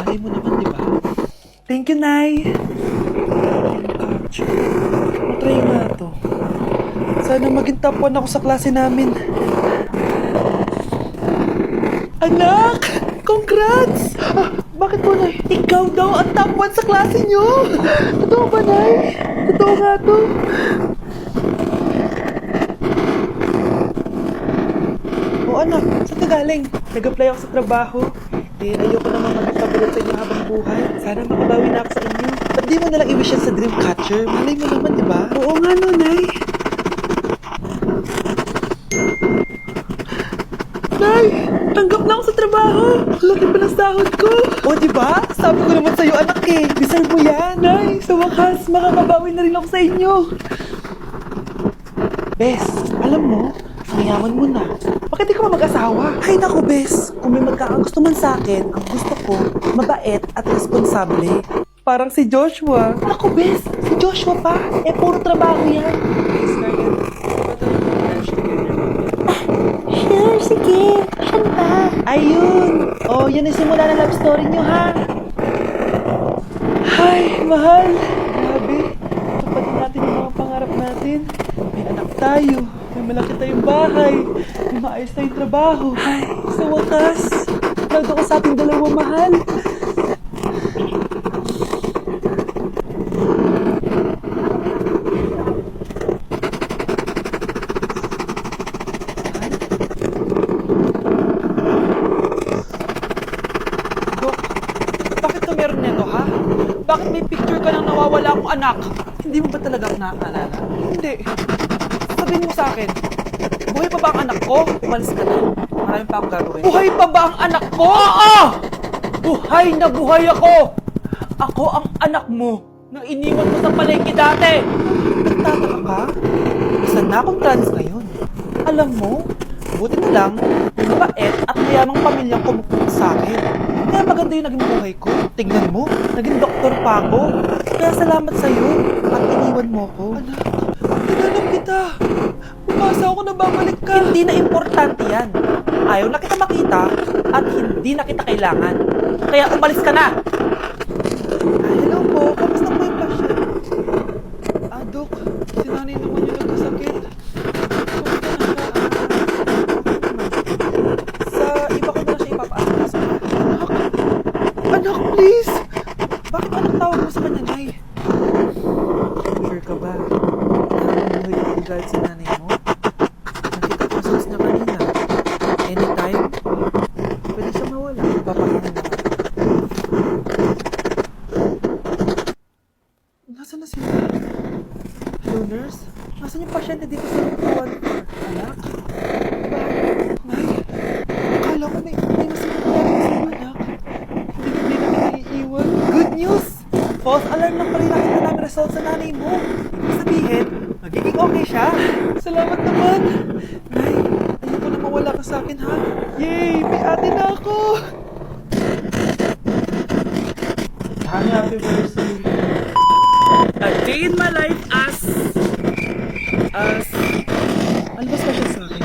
Malay mo naman, di ba? Thank you, Nay. Matry nga to. Sana maging top 1 ako sa klase namin. Anak! Congrats! Bakit po, Nay? Ikaw daw ang top 1 sa klase nyo! Totoo ba, Nay? Totoo nga to. O anak, saan ka galing? Nag-apply ako sa trabaho. Ayoko naman magpapalit sa inyo habang buhay. Sana makabawi na ako sa inyo. Ba't di mo nalang i-wish yan sa Dreamcatcher? Malay mo naman, di ba? Oo nga, no, Nay. Nay! Tanggap na ako sa trabaho! Ang laki pa ng sahod ko! O, di ba? Sabi ko naman sa'yo, anak eh. Deserve mo yan. Nay, sa wakas, makakabawi na rin ako sa inyo. Bes, alam mo, mayaman mo na. Bakit di ka pa mag-asawa? Ay naku, Bes. Kung may magkakagusto man sa akin, ang gusto ko, mabait at responsable. Parang si Joshua. Naku, Bes. Si Joshua pa. Eh, puro trabaho yan. Sure, sige. Saan pa? Ayun. Oh, yan ang simula ng love story nyo, ha? Ay, mahal. Grabe. Tapatin natin yung mga pangarap natin. May anak tayo. May malaki tayong bahay. May maayos tayong trabaho. Ay, sa wakas. Proud ako sa ating dalawa, mahal. Dok, bakit ka meron nito, ha? Bakit may picture ka ng nawawala akong anak? Hindi mo ba talaga ako nakakaalala? Hindi. Sabihin mo sa akin, buhay pa ba ang anak ko? Umalis ka na. Marami pa akong gagawin. Buhay pa ba ang anak ko? Oo! Buhay na buhay ako! Ako ang anak mo na iniwan mo sa palengke dati! Nagtataka ka? Isa na akong trans ngayon. Alam mo, buti na lang, may mabait at mayamang pamilyang kumukuha sa akin. Kaya maganda yung naging buhay ko. Tingnan mo, naging doktor pa ako. Kaya salamat sa'yo at iniwan mo ko. Anak, tinanong kita. Umasa ako na babalik ka. Hindi na importante yan. Ayaw na kita makita at hindi na kita kailangan. Kaya umalis ka na. Hello po, kamusta po yung pasyon? Dok, si nanay naman yung nagkasakit. Kamusta na siya? Sa iba ko na siya ipapaasa. Anak, please! Bakit anak tawag mo sa kanya, Nay? Sure ka ba? Namuhay ka kung galit si nanay mo? Nakita ko sa niya kanina. Anytime, pwede siya mawala. Papahinga na. Nasaan na sila? Hello, nurse? Nasaan yung pasyente dito sa room 1? Anak? Nay? Akala ko may masinag na sa'yo, anak. Hindi na kita iiwan. Good news! False alarm lang pala nakita namin result sa nanay mo. Ibig sabihin, magiging okay siya. Salamat naman. Nay, ayoko na mawala ka sa akin, ha? Yay! May ate na ako! Happy anniversary. A day in my life as... Ano ba special sa akin?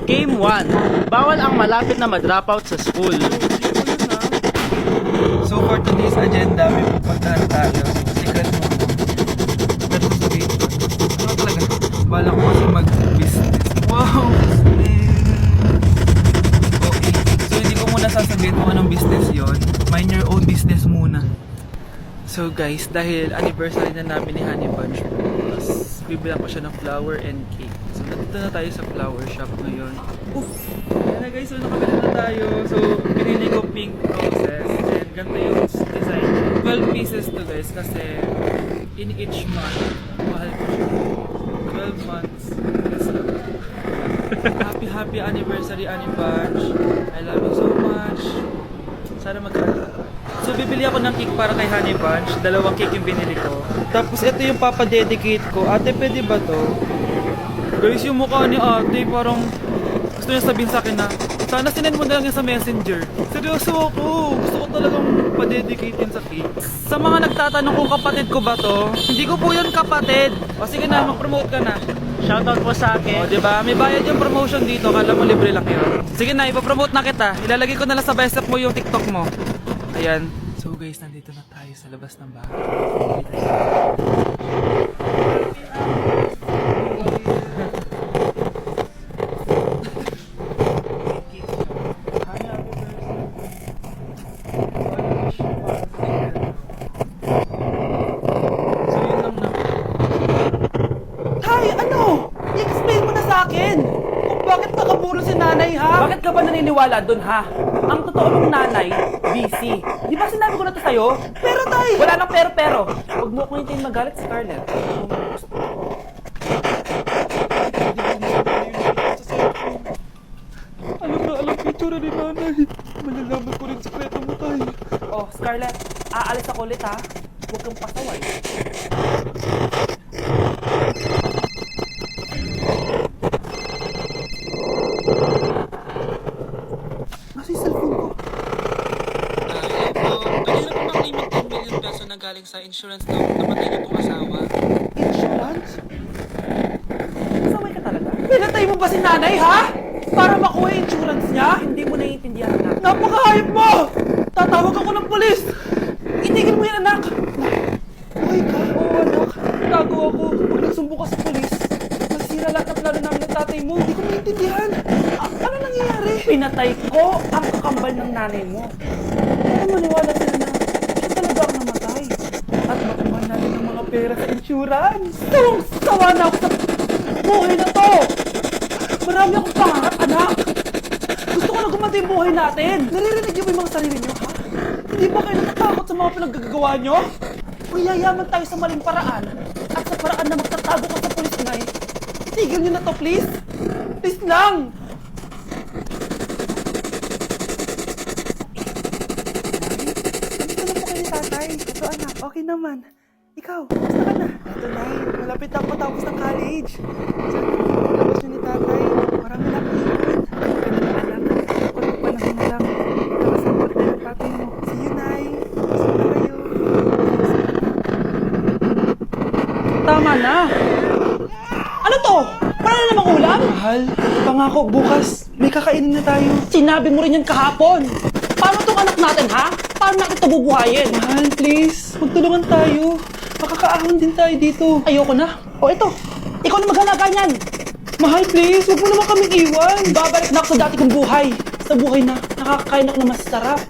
Game 1. Bawal ang malapit na ma-dropout sa school. So for today's agenda, may pupuntahan tayo. Secret mo. Secret mo sabihin. Ano talaga? Bala ko kasi mag-business. Wow! Okay. So hindi ko muna sasabihin kung anong business yon. Mind your own business muna. So guys, dahil anniversary na namin ni Honey Bunch, mas bibilang ko siya ng flower and cake. So nandito na tayo sa flower shop ngayon. Oof! Yan na guys, so nakabili na tayo. So pinili ko pink roses. And ganito yung design. 12 pieces to guys kasi in each month, mahal ko siya. 12 months. Happy anniversary, Honey Bunch. I love you so much. Sana magkakaroon. So bibili ako ng cake para kay Honey Bunch. 2 cake yung binili ko. Tapos ito yung papadedicate ko. Ate, pwede ba to? Guys, yung mukha ni ate parang gusto niya sabihin sa akin na sana sinend mo na lang yan sa messenger. Seryoso ako. Gusto ko talagang pa-dedicate yan sa cake. Sa mga nagtatanong kung kapatid ko ba to, hindi ko po yun kapatid. O sige na, mag-promote ka na. Shoutout po sa O, akin. diba? May bayad yung promotion dito. Kala mo libre lang yun. Sige na, ipapromote na kita. Ilalagay ko na lang sa bicep mo yung TikTok mo. Ayan. So guys, nandito na tayo sa labas ng bahay. So yun lang na. Tay, ano? I-explain mo na sa akin. Kung bakit nakaburo si nanay, ha? Bakit ka ba naniniwala dun, ha? Ang totoo ng nanay, busy. Di ba sinabi ko na to sa'yo? Pero, tay! Wala nang pero. Huwag mo akong hintayin magalit, Scarlett. Alam na alam ko yung tsura ni nanay. Malalaman ko rin sekreto mo, tay. Oh, Scarlett, aalis ako ulit, ha? Huwag kang pasaway. Nasa yung cellphone ko. Pwede na po maklaim yung 10 million peso na galing sa insurance na namatay niyo pong asawa. Insurance? Pasaway ka talaga? Pinatay mo ba si nanay, ha? Para makuha yung insurance niya? Hindi mo naiintindihan na. Napakahayop mo! Tatawag ako ng polis! Itigil mo yan, anak! Buhay ka? Oo, anak. Tago ako. Pag nagsumbo ka sa polis, masira lahat ng plano namin ng tatay mo. Hindi ko naiintindihan. Ano nangyayari? Pinatay ko ang kakambal ng nanay mo. Para maniwala sila na siya talaga ang namatay. At makuha natin ng mga pera sa insurance. Sawang-sawa na ako sa buhay na to. Marami akong pangarap, anak. Gusto ko na gumanda yung buhay natin. Naririnig niyo ba yung mga sarili niyo, ha? Hindi ba kayo natatakot sa mga pinaggagawa niyo? Kung yayaman tayo sa maling paraan at sa paraan na magtatago ka sa pulis, Nay, tigil niyo na to, please. Please lang. Nandito na po kayo ni tatay. Ito, anak. Okay naman. Ikaw, basta ka na. Ito, Nay. Malapit na ako matapos ng college. Sana labas niyo ni tatay. Marami na akong ipon. Anak, ako panahon na lang. Nakasabot na yung tatay mo. See you, Nay. Basta na kayo. Tama na. Ano to? Para na namang ulam? Mahal, pangako bukas may kakainin na tayo. Sinabi mo rin yan kahapon. Paano tong anak natin, ha? Paano natin ito bubuhayin? Mahal, please. Magtulungan tayo. Makakaahon din tayo dito. Ayoko na. O ito, ikaw na maghalaga niyan. Mahal, please. Huwag mo naman kaming iwan. Babalik na ako sa dati kong buhay. Sa buhay na nakakakain ako na masarap.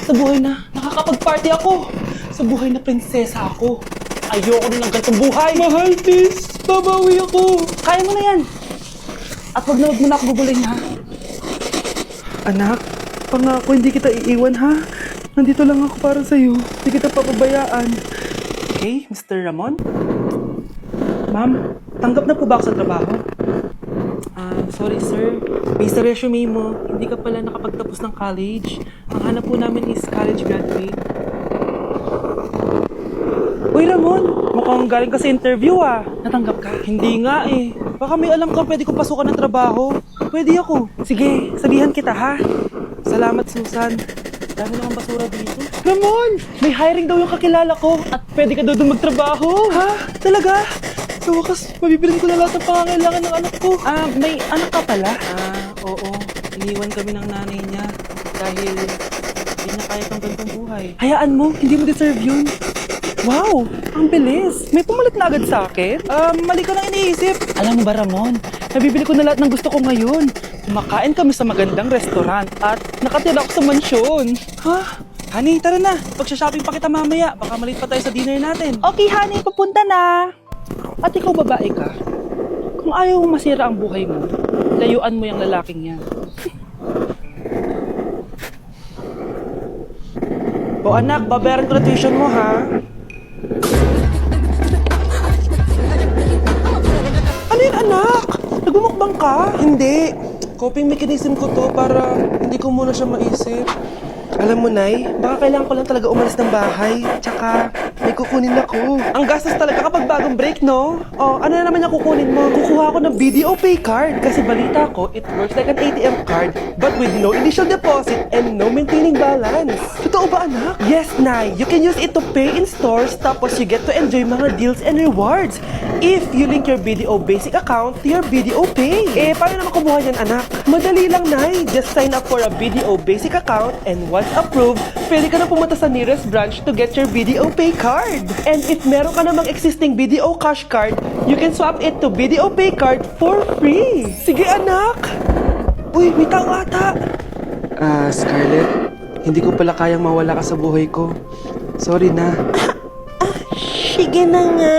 Sa buhay na nakakapag-party ako. Sa buhay na prinsesa ako. Ayoko na ng ganitong buhay. Mahal, please. Babawi ako. Kaya mo na yan. At wag na ako gugulin, ha? Anak, pangako hindi kita iiwan, ha? Nandito lang ako para sa'yo. Hindi kita papabayaan. Okay, Mr. Ramon? Ma'am, tanggap na po ba ako sa trabaho? Sorry sir. Based sa resume mo, hindi ka pala nakapagtapos ng college. Ang hanap po namin is college graduate. Uy Ramon, mukhang galing ka sa interview ah. Natanggap ka? Hindi nga eh. Baka may alam ka pwede kong pasukan ng trabaho. Pwede ako. Sige, sabihan kita ha. Salamat Susan. Dami namang basura dito. Ramon! May hiring daw yung kakilala ko at pwede ka daw doon magtrabaho. Ha? Talaga? Sa wakas, mabibilin ko na lahat ng pangangailangan ng anak ko. May anak ka pala? Oo. Iniwan kami ng nanay niya dahil hindi niya kaya pang ganitong buhay. Hayaan mo, hindi mo deserve yun. Wow! Ang bilis! May pumalit na agad sa akin? Mali ka lang iniisip. Alam mo ba, Ramon? Nabibili ko na lahat ng gusto ko ngayon. Kumakain kami sa magandang restaurant at nakatira ako sa mansyon. Ha? Honey, tara na. Pagsha-shopping pa kita mamaya. Baka malit pa tayo sa dinner natin. Okay, honey. Papunta na. At ikaw, babae ka. Kung ayaw mong masira ang buhay mo, layuan mo yung lalaking yan. O anak, babayaran ko na tuition mo, ha? Ano yun, anak? Nagmumukbang ka? Hindi. Coping mechanism ko to para hindi ko muna siya maisip. Alam mo, Nay, baka kailangan ko lang talaga umalis ng bahay. Tsaka, may may kukunin ako. Ang gastos talaga kapag bagong break, no? Oh, ano na naman yung kukunin mo? Kukuha ko ng Video Pay card. Kasi balita ko, it works like an ATM card but with no initial deposit and no maintaining balance. Totoo ba, anak? Yes, Nay. You can use it to pay in stores tapos you get to enjoy mga deals and rewards if you link your BDO Basic account to your BDO Pay. Eh, paano naman kumuha yan, anak? Madali lang, Nay. Just sign up for a BDO Basic account and once approved, pwede ka na pumunta sa nearest branch to get your BDO Pay card. And if meron ka namang existing BDO Cash card, you can swap it to BDO Pay card for free. Sige, anak. Uy, may tao ata. Scarlett, hindi ko pala kayang mawala ka sa buhay ko. Sorry na. Sige na nga.